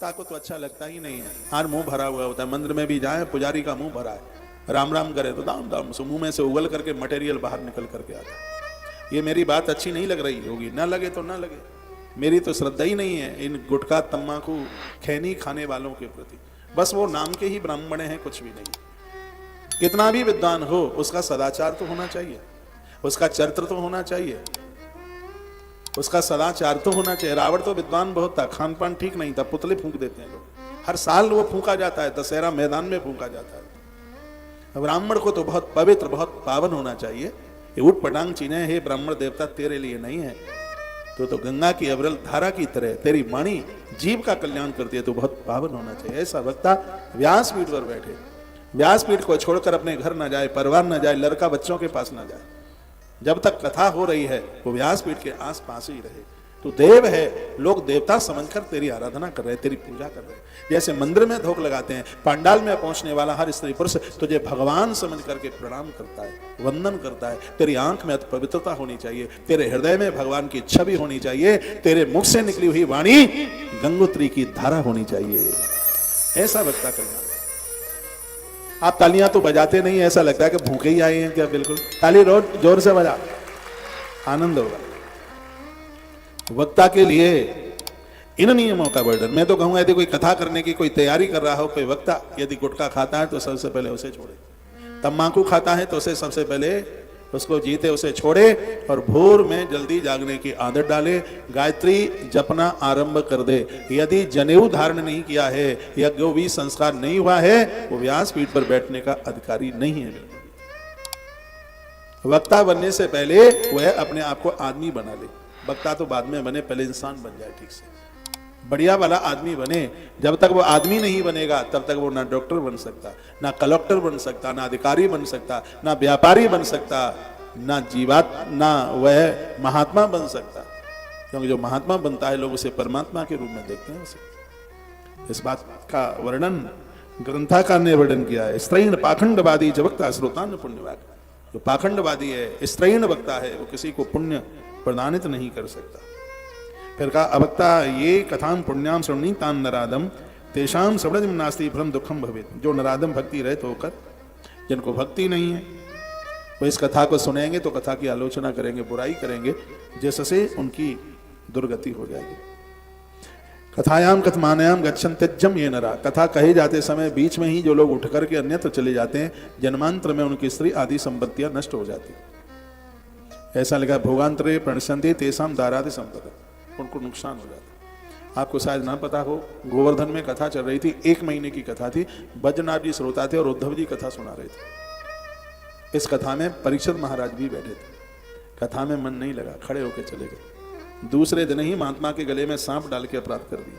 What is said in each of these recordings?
वक्ता को तो अच्छा लगता ही नहीं है, हर मुंह भरा हुआ होता है। मंदिर में भी जाए, पुजारी का मुंह भरा है, राम राम करे तो दाम दाम से मुंह में से उगल करके मटेरियल बाहर निकल करके आता है। ये मेरी बात अच्छी नहीं लग रही होगी, ना लगे तो ना लगे, मेरी तो श्रद्धा ही नहीं है इन गुटखा तम्बाकू खैनी खाने वालों के प्रति। बस वो नाम के ही ब्राह्मण हैं, कुछ भी नहीं। कितना भी विद्वान हो, उसका सदाचार तो होना चाहिए, उसका चरित्र तो होना चाहिए, उसका सदाचार तो होना चाहिए। रावण तो विद्वान बहुत था, खान पान ठीक नहीं था, पुतले फूंक देते हैं लोग, हर साल वो फूंका जाता है, दशहरा मैदान में फूंका जाता है। ब्राह्मण को तो बहुत पवित्र, बहुत पावन होना चाहिए। ये उठ पटांग चीने, हे ब्राह्मण देवता तेरे लिए नहीं है, तो गंगा की अविरल धारा की तरह तेरी वाणी जीव का कल्याण करती है, तो बहुत पावन होना चाहिए। ऐसा वक्ता व्यासपीठ पर बैठे, व्यासपीठ को छोड़कर अपने घर ना जाए, परिवार ना जाए, लड़का बच्चों के पास ना जाए, जब तक कथा हो रही है वो व्यासपीठ के आस पास ही रहे। तू देव है, लोग देवता समझकर तेरी आराधना कर रहे, तेरी पूजा कर रहे। जैसे मंदिर में धोख लगाते हैं, पंडाल में पहुंचने वाला हर स्त्री पुरुष तुझे भगवान समझ करके प्रणाम करता है, वंदन करता है। तेरी आंख में पवित्रता होनी चाहिए, तेरे हृदय में भगवान की छवि होनी चाहिए, तेरे मुख से निकली हुई वाणी गंगोत्री की धारा होनी चाहिए। ऐसा वक्ता करना। आप तालियां तो बजाते नहीं, ऐसा लगता है कि भूखे ही आए हैं क्या। बिल्कुल ताली रोज जोर से बजा, आनंद होगा। वक्ता के लिए इन नियमों का वर्णन, मैं तो कहूंगा यदि कोई कथा करने की कोई तैयारी कर रहा हो कोई वक्ता, यदि गुटखा खाता है तो सबसे पहले उसे छोड़े, तम्बाकू खाता है तो उसे सबसे पहले उसको जीते उसे छोड़े, और भोर में जल्दी जागने की आदत डाले, गायत्री जपना आरंभ कर दे। यदि जनेऊ धारण नहीं किया है, यज्ञोपवीत संस्कार नहीं हुआ है, वो व्यासपीठ पर बैठने का अधिकारी नहीं है। वक्ता बनने से पहले वह अपने आप को आदमी बना ले। वक्ता तो बाद में बने, पहले इंसान बन जाए, ठीक से बढ़िया वाला आदमी बने। जब तक वो आदमी नहीं बनेगा तब तक वो ना डॉक्टर बन सकता, ना कलेक्टर बन सकता, ना अधिकारी बन सकता, ना व्यापारी बन सकता, ना ना वह महात्मा बन सकता। क्योंकि जो महात्मा बनता है लोग उसे परमात्मा के रूप में देखते हैं। उसे इस बात का वर्णन ग्रंथकार ने वर्णन किया है। स्त्रैण पाखंडवादी च वक्ता श्रोतान पुण्यवाद। जो पाखंडवादी है, स्त्रैण वक्ता है, वो किसी को पुण्य प्रदानित नहीं कर सकता। फिर कहा अवक्ता ये कथाम पुण्याम श्रवणी तान नरादम तेषाम श्रवणम नास्ति भ्रम दुखम भवेत। जो नरादम भक्ति रहे तो होकर, जिनको भक्ति नहीं है वो इस कथा को सुनेंगे तो कथा की आलोचना करेंगे, बुराई करेंगे, जिससे उनकी दुर्गति हो जाएगी। कथायाम कथमानयाम गच्छन त्यज्यम ये नरा। कथा कहे जाते समय बीच में ही जो लोग उठ करके अन्यत्र चले जाते हैं, जन्मांतर में उनकी स्त्री आदि संपत्तियां नष्ट हो जाती। ऐसा लिखा भोगांतरे प्रणश्यन्ते तेषाम दारादि संपदा, उनको नुकसान हो जाता। आपको शायद ना पता हो, गोवर्धन में कथा चल रही थी, 1 महीने की कथा थी, बद्रीनाथ जी श्रोता थे और उद्धव जी कथा सुना रहे थे। इस कथा में परीक्षित महाराज भी बैठे थे। कथा में मन नहीं लगा, खड़े होकर चले गए। दूसरे दिन ही महात्मा के गले में सांप डाल के अपराध कर दिया।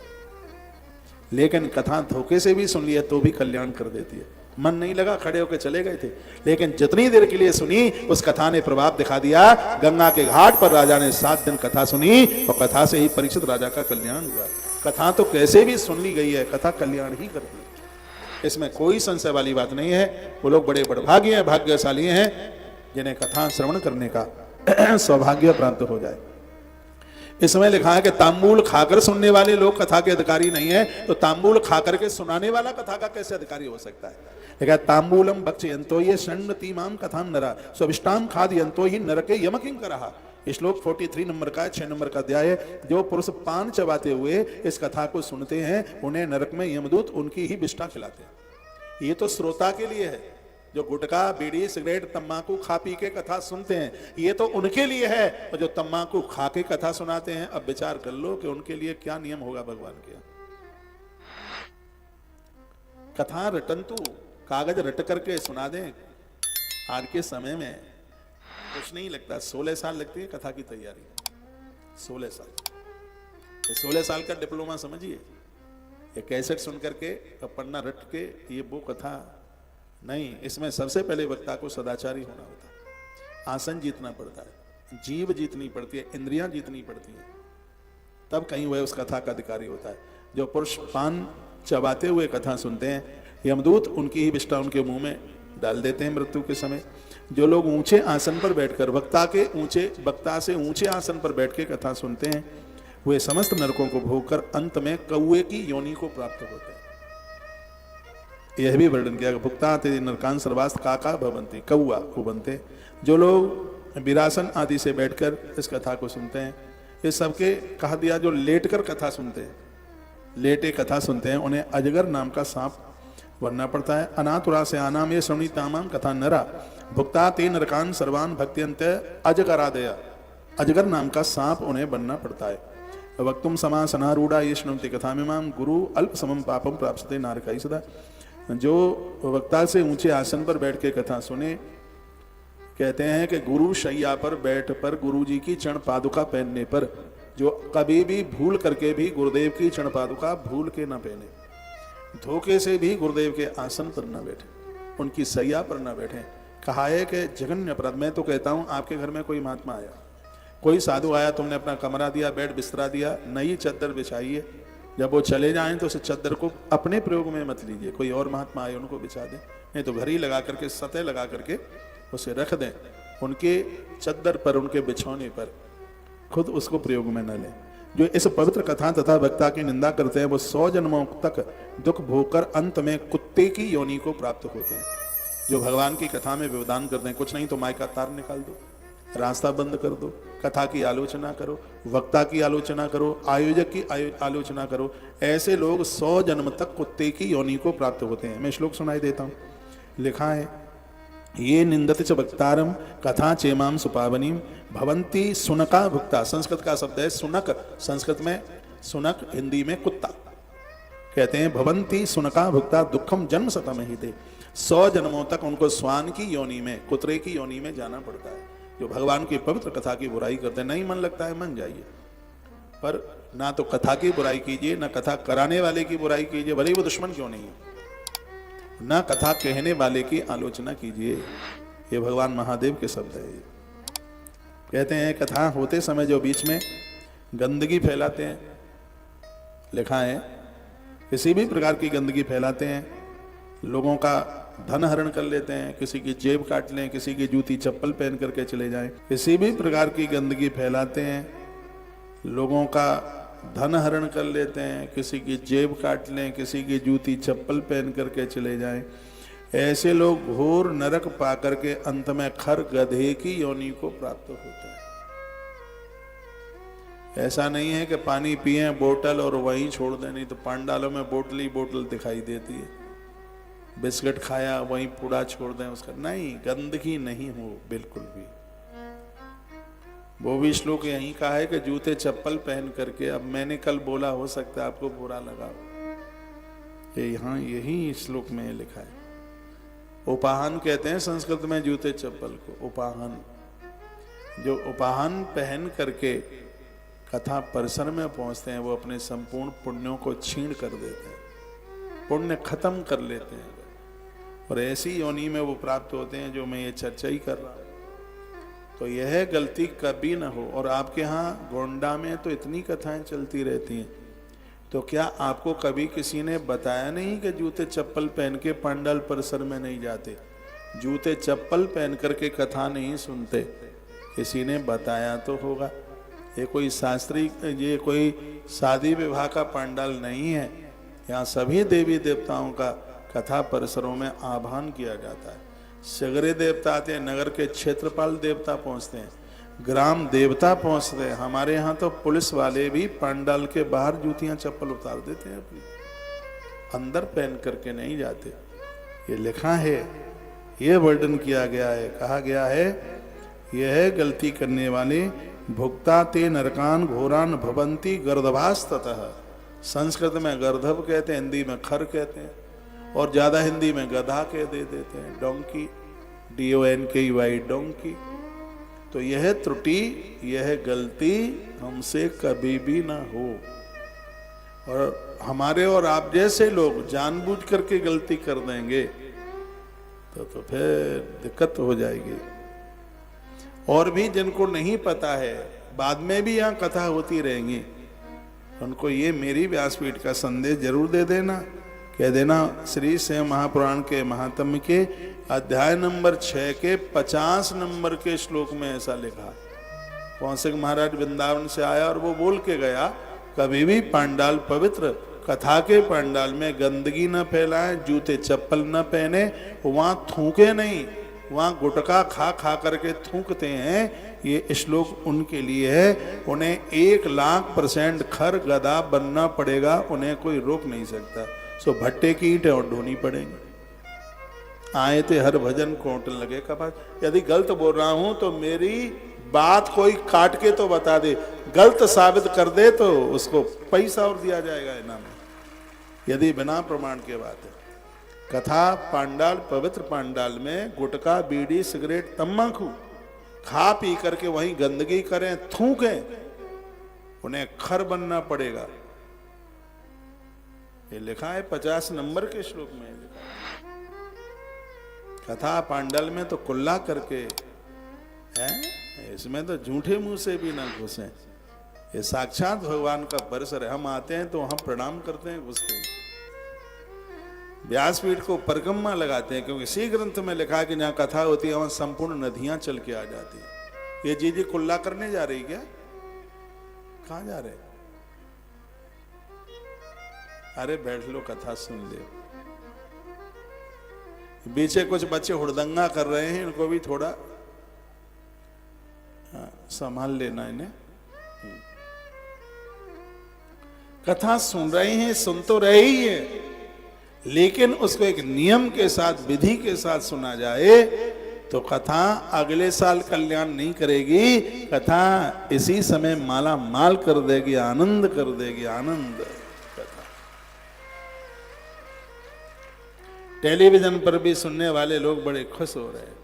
लेकिन कथा धोखे से भी सुन लिया तो भी कल्याण कर देती है। मन नहीं लगा, खड़े होकर चले गए थे, लेकिन जितनी देर के लिए सुनी उस कथा ने प्रभाव दिखा दिया। गंगा के घाट पर राजा ने 7 दिन कथा सुनी और कथा से ही परीक्षित राजा का कल्याण हुआ। कथा तो कैसे भी सुन ली गई है, कथा कल्याण ही करती है, इसमें कोई संशय वाली बात नहीं है। वो लोग बड़े बड़भागी हैं, भाग्यशाली हैं जिन्हें कथा श्रवण करने का सौभाग्य प्राप्त हो जाए। इसमें लिखा है कि तांबूल खाकर सुनने वाले लोग कथा के अधिकारी नहीं है, तो तांबूल खाकर के सुनाने वाला कथा का कैसे अधिकारी हो सकता है। लिखा तांबूलम भक्षयन्तो ये षण्णतीमाम कथाम नरा स्वविष्टाम खादयन्तो ही नरके यमकिं करहा। श्लोक 43 नंबर का 6 नंबर का अध्याय है। जो पुरुष पान चबाते हुए इस कथा को सुनते हैं उन्हें नरक में यमदूत उनकी ही विष्ठा खिलाते हैं। ये तो श्रोता के लिए है। जो गुटखा बीड़ी सिगरेट तंबाकू खा पी के कथा सुनते हैं, ये तो उनके लिए है। और जो तंबाकू खा के कथा सुनाते हैं, अब विचार कर लो कि उनके लिए क्या नियम होगा भगवान के। कथा रटंतु, कागज रट करके सुना दें। आज के समय में कुछ नहीं लगता, 16 साल लगती है कथा की तैयारी। 16 साल, 16 साल का डिप्लोमा समझिए। ये कैसेट सुन करके पन्ना रट के ये वो कथा नहीं। इसमें सबसे पहले वक्ता को सदाचारी होना होता है, आसन जीतना पड़ता है, जीव जीतनी पड़ती है, इंद्रियां जीतनी पड़ती हैं, तब कहीं वह उस कथा का अधिकारी होता है। जो पुरुष पान चबाते हुए कथा सुनते हैं, यमदूत उनकी ही विष्ठा उनके मुंह में डाल देते हैं मृत्यु के समय। जो लोग ऊंचे आसन पर बैठकर वक्ता से ऊंचे आसन पर बैठ के कथा सुनते हैं, वे समस्त नरकों को भोगकर अंत में कौए की योनि को प्राप्त होते हैं। यह भी वर्णन किया, भुक्ता ते नरकान सर्वास्त काका भवंती, कौआ को बनते। जो लोग विरासन आदि से बैठकर इस कथा को सुनते हैं, ये सबके कहा दिया जो लेटकर कथा सुनते हैं, लेटे कथा सुनते हैं, उन्हें अजगर नाम का सांप बनना पड़ता है। अनातुरा से आनाम ये श्रवणी तामाम कथा नरा भुक्ता ते नरकान सर्वान भक्त्यंत अजगरादया, अजगर नाम का सांप उन्हें बनना पड़ता है। वक्तुम समासनारूढ़ा ये श्रृणवन्ति कथा में गुरु अल्प समम पापम प्राप्स्यते नारकाई सदा। जो वक्ता से ऊंचे आसन पर बैठ के कथा सुने, कहते हैं कि गुरु शैया पर बैठ पर गुरु जी की चरण पादुका पहनने पर, जो कभी भी भूल करके भी गुरुदेव की चरण पादुका भूल के न पहने, धोखे से भी गुरुदेव के आसन पर न बैठे, उनकी सैया पर न बैठे। कहा है कि जघन्य अपराध। मैं तो कहता हूं आपके घर में कोई महात्मा आया, कोई साधु आया, तुमने अपना कमरा दिया, बेड बिस्तरा दिया, नई चद्दर बिछाइए, जब वो चले जाएं तो उस चद्दर को अपने प्रयोग में मत लीजिए, कोई और महात्मा आए उनको बिछा दें, नहीं तो घर ही लगा करके सतह लगा करके उसे रख दें, उनके चद्दर पर, उनके बिछौने पर, खुद उसको प्रयोग में न लें। जो इस पवित्र कथा तथा वक्ता की निंदा करते हैं वो 100 जन्मों तक दुख भोगकर अंत में कुत्ते की योनि को प्राप्त होते हैं। जो भगवान की कथा में व्यवधान करते हैं, कुछ नहीं तो माई का तार निकाल दो, रास्ता बंद कर दो, कथा की आलोचना करो, वक्ता की आलोचना करो, आयोजक की आलोचना करो, ऐसे लोग 100 जन्म तक कुत्ते की योनि को प्राप्त होते हैं। मैं श्लोक सुनाई देता हूं, लिखा है, ये निंदते च वक्तारम कथा चेमाम सुपावनीम भवंती सुनका भुक्ता। संस्कृत का शब्द है सुनक, संस्कृत में सुनक, हिंदी में कुत्ता। कहते हैं भवंती सुनका भुक्ता दुखम जन्म शतम ही दे। 100 जन्मों तक उनको स्वान की योनि में, कुतरे की योनि में जाना पड़ता है। जो भगवान की पवित्र कथा की बुराई करते हैं, नहीं मन लगता है मन जाइए, पर ना तो कथा की बुराई कीजिए, ना कथा कराने वाले की बुराई कीजिए, भले वो दुश्मन क्यों नहीं है, ना कथा कहने वाले की आलोचना कीजिए। ये भगवान महादेव के शब्द है। कहते हैं कथा होते समय जो बीच में गंदगी फैलाते हैं, लिखा है किसी भी प्रकार की गंदगी फैलाते हैं, लोगों का धन हरण कर लेते हैं, किसी की जेब काट लें, किसी की जूती चप्पल पहन करके चले जाएं, किसी भी प्रकार की गंदगी फैलाते हैं, लोगों का धन हरण कर लेते हैं, किसी की जेब काट लें, किसी की जूती चप्पल पहन करके चले जाएं, ऐसे लोग घोर नरक पाकर के अंत में खर गधे की योनि को प्राप्त होते हैं। ऐसा नहीं है कि पानी पिए बोतल और वहीं छोड़ दें, नहीं तो पांडालों में बोतल ही बोतल दिखाई देती है, बिस्किट खाया वहीं पूरा छोड़ दें उसका, नहीं, गंदगी नहीं हो बिल्कुल भी। वो भी श्लोक यहीं का है कि जूते चप्पल पहन करके, अब मैंने कल बोला, हो सकता है आपको बुरा लगा, ये यहाँ यही श्लोक में लिखा है। उपाहन कहते हैं संस्कृत में जूते चप्पल को, उपाहन। जो उपाहन पहन करके कथा परिसर में पहुंचते हैं वो अपने संपूर्ण पुण्यों को छीन कर देते हैं, पुण्य खत्म कर लेते हैं, और ऐसी योनि में वो प्राप्त होते हैं जो मैं ये चर्चा ही कर रहा हूं। तो यह गलती कभी ना हो। और आपके यहाँ गोंडा में तो इतनी कथाएं चलती रहती हैं, तो क्या आपको कभी किसी ने बताया नहीं कि जूते चप्पल पहन के पंडाल परिसर में नहीं जाते, जूते चप्पल पहन करके कथा नहीं सुनते? किसी ने बताया तो होगा। ये कोई शास्त्री, ये कोई शादी विवाह का पंडाल नहीं है, यहाँ सभी देवी देवताओं का कथा परिसरों में आह्वान किया जाता है। सगरे देवता आते हैं, नगर के क्षेत्रपाल देवता पहुंचते हैं, ग्राम देवता पहुंचते हैं। हमारे यहाँ तो पुलिस वाले भी पंडाल के बाहर जूतियां चप्पल उतार देते हैं अपनी, अंदर पहन करके नहीं जाते। ये लिखा है, ये वर्णन किया गया है, कहा गया है यह गलती करने वाले भुक्ता ते नरकान घोरान भवंती गर्दभास्ततः। संस्कृत में गर्दभ कहते हैं, हिंदी में खर कहते हैं, और ज्यादा हिंदी में गधा कह देते हैं, डोंकी, DONKY, डोंकी। तो यह त्रुटि, यह गलती हमसे कभी भी ना हो। और हमारे और आप जैसे लोग जानबूझ करके गलती कर देंगे तो फिर दिक्कत हो जाएगी। और भी जिनको नहीं पता है, बाद में भी यहाँ कथा होती रहेंगी, उनको ये मेरी व्यासपीठ का संदेश जरूर दे देना, कह देना श्री शिव महापुराण के महात्म्य के अध्याय नंबर 6 के 50 नंबर के श्लोक में ऐसा लिखा कौशिक महाराज वृंदावन से आया और वो बोल के गया, कभी भी पांडाल पवित्र, कथा के पांडाल में गंदगी न फैलाएं, जूते चप्पल न पहने, वहां थूके नहीं, वहां गुटखा खा खा करके थूकते हैं। ये श्लोक उनके लिए है, उन्हें 1,00,000% खर गदा बनना पड़ेगा, उन्हें कोई रोक नहीं सकता। सो भट्टे की ईंटें और ढोनी पड़ेंगी। आए थे हर भजन कोंटन लगे कपास। यदि गलत बोल रहा हूं तो मेरी बात कोई काट के तो बता दे, गलत साबित कर दे तो उसको पैसा और दिया जाएगा इनाम, यदि बिना प्रमाण के बात है। कथा पांडाल, पवित्र पांडाल में गुटखा, बीड़ी, सिगरेट, तम्बाकू खा पी करके वहीं गंदगी करें, थूकें, उन्हें खर बनना पड़ेगा। ये लिखा है 50 नंबर के श्लोक में लिखा है। कथा पांडाल में तो कुल्ला करके हैं, इसमें तो झूठे मुंह से भी ना घुसे। ये साक्षात भगवान का परिसर है। हम आते हैं तो हम प्रणाम करते हैं, घुसते हैं। व्यासपीठ को परिक्रमा लगाते हैं, क्योंकि इसी ग्रंथ में लिखा है कि जहां कथा होती है वहां संपूर्ण नदियां चल के आ जाती है। ये जी कुल्ला करने जा रही क्या? कहां जा रहे? अरे बैठ लो, कथा सुन ले। पीछे कुछ बच्चे हुड़दंगा कर रहे हैं, इनको भी थोड़ा संभाल लेना इन्हें। कथा सुन रहे हैं, सुन तो रहे ही है, लेकिन उसको एक नियम के साथ, विधि के साथ सुना जाए तो कथा अगले साल कल्याण नहीं करेगी, कथा इसी समय माला माल कर देगी, आनंद कर देगी, आनंद। कथा टेलीविजन पर भी सुनने वाले लोग बड़े खुश हो रहे हैं।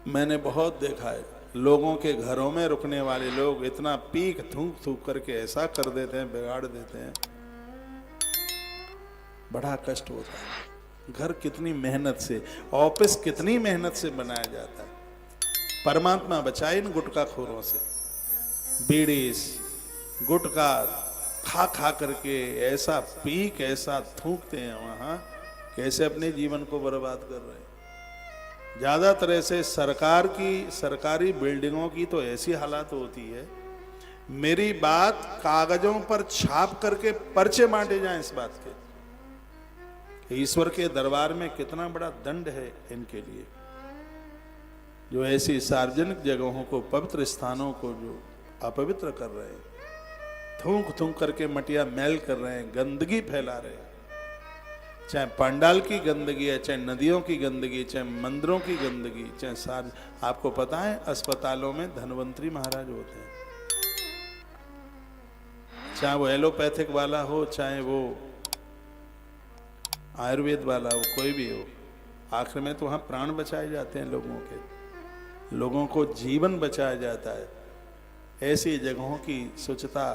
मैंने बहुत देखा है, लोगों के घरों में रुकने वाले लोग इतना पीक थूक थूक करके ऐसा कर देते हैं, बिगाड़ देते हैं, बड़ा कष्ट होता है। घर कितनी मेहनत से, ऑफिस कितनी मेहनत से बनाया जाता है। परमात्मा बचाए इन गुटखा खोरों से। बीड़ी, गुटखा खा खा करके ऐसा पीक, ऐसा थूकते हैं वहां, कैसे अपने जीवन को बर्बाद कर रहे हैं। ज्यादातर ऐसे सरकारी बिल्डिंगों की तो ऐसी हालत होती है, मेरी बात कागजों पर छाप करके पर्चे बांटे जाएं इस बात के। ईश्वर के दरबार में कितना बड़ा दंड है इनके लिए, जो ऐसी सार्वजनिक जगहों को, पवित्र स्थानों को जो अपवित्र कर रहे हैं, थूक थूक करके मटिया मैल कर रहे हैं, गंदगी फैला रहे हैं। चाहे पंडाल की गंदगी है, चाहे नदियों की गंदगी, चाहे मंदिरों की गंदगी, चाहे आपको पता है अस्पतालों में धन्वंतरी महाराज होते हैं, चाहे वो एलोपैथिक वाला हो, चाहे वो आयुर्वेद वाला हो, कोई भी हो, आखिर में तो वहां प्राण बचाए जाते हैं लोगों के, लोगों को जीवन बचाया जाता है। ऐसी जगहों की स्वच्छता,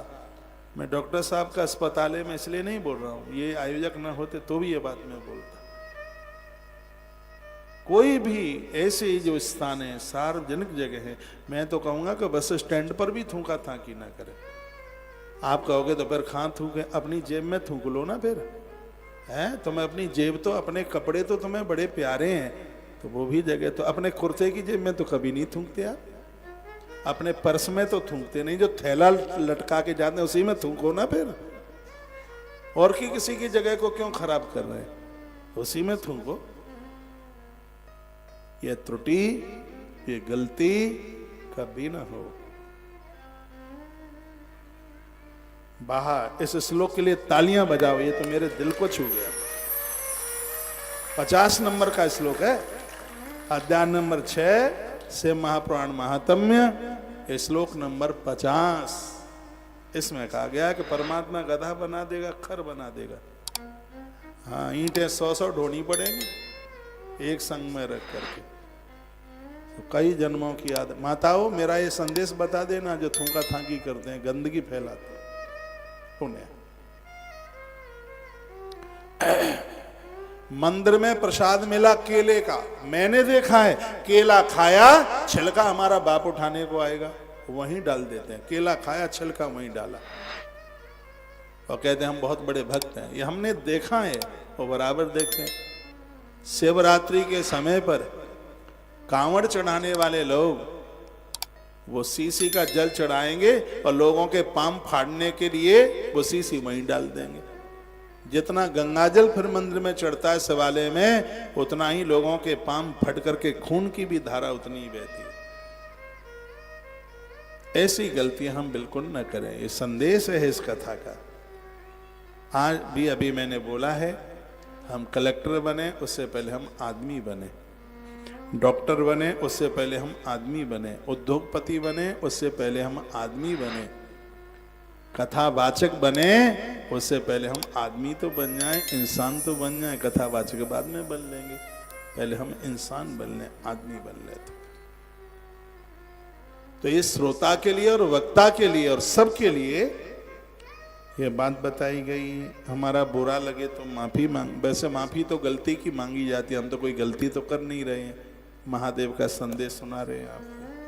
मैं डॉक्टर साहब का अस्पताल है, मैं इसलिए नहीं बोल रहा हूं, ये आयोजक ना होते तो भी ये बात मैं बोलता। कोई भी ऐसे जो स्थान है, सार्वजनिक जगह है, मैं तो कहूंगा कि बस स्टैंड पर भी थूका थाकी ना करे। आप कहोगे तो फिर कहां थूके? अपनी जेब में थूक लो ना फिर, है तुम्हें अपनी जेब, तो अपने कपड़े तो तुम्हें बड़े प्यारे हैं, तो वो भी जगह, तो अपने कुर्ते की जेब में तो कभी नहीं थूकते आप, अपने पर्स में तो थूकते नहीं, जो थैला लटका के जाते हैं उसी में थूको ना फिर। और किसी की जगह को क्यों खराब कर रहे हैं, उसी में थूको। ये त्रुटि, ये गलती कभी ना हो। बाहर इस श्लोक के लिए तालियां बजाओ, ये तो मेरे दिल को छू गया। 50 नंबर का श्लोक है, अध्याय नंबर 6 से महापुराण महात्म्य, श्लोक नंबर 50। इसमें कहा गया कि परमात्मा गधा बना देगा, खर बना देगा। हाँ, ईंटें 100 ढोनी पड़ेंगी एक संग में रख करके। तो कई जन्मों की याद। माताओं, मेरा ये संदेश बता देना, जो थूका थाकी करते हैं, गंदगी फैलाते हैं, उन्हें मंदिर में प्रसाद मिला केले का, मैंने देखा है, केला खाया, छिलका हमारा बाप उठाने को आएगा, वहीं डाल देते हैं। केला खाया, छिलका वहीं डाला, और कहते हैं हम बहुत बड़े भक्त हैं। ये हमने देखा है, वो बराबर देखते हैं। शिवरात्रि के समय पर कांवड़ चढ़ाने वाले लोग वो सीसी का जल चढ़ाएंगे और लोगों के पाम फाड़ने के लिए वो सीसी वहीं डाल देंगे। जितना गंगाजल फिर मंदिर में चढ़ता है शिवालय में, उतना ही लोगों के पाम फट करके खून की भी धारा उतनी ही बहती है। ऐसी गलतियां हम बिल्कुल न करें। ये संदेश है इस कथा का। आज भी अभी मैंने बोला है, हम कलेक्टर बने उससे पहले हम आदमी बने, डॉक्टर बने उससे पहले हम आदमी बने, उद्योगपति बने उससे पहले हम आदमी बने, कथावाचक बने उससे पहले हम आदमी तो बन जाएं, इंसान तो बन जाएं। कथावाचक बाद में बन लेंगे, पहले हम इंसान बन लें, आदमी बन लें। तो ये श्रोता के लिए और वक्ता के लिए और सबके लिए ये बात बताई गई। हमारा बुरा लगे तो माफी मांग, वैसे माफी तो गलती की मांगी जाती है, हम तो कोई गलती तो कर नहीं रहे हैं, महादेव का संदेश सुना रहे हैं आपको।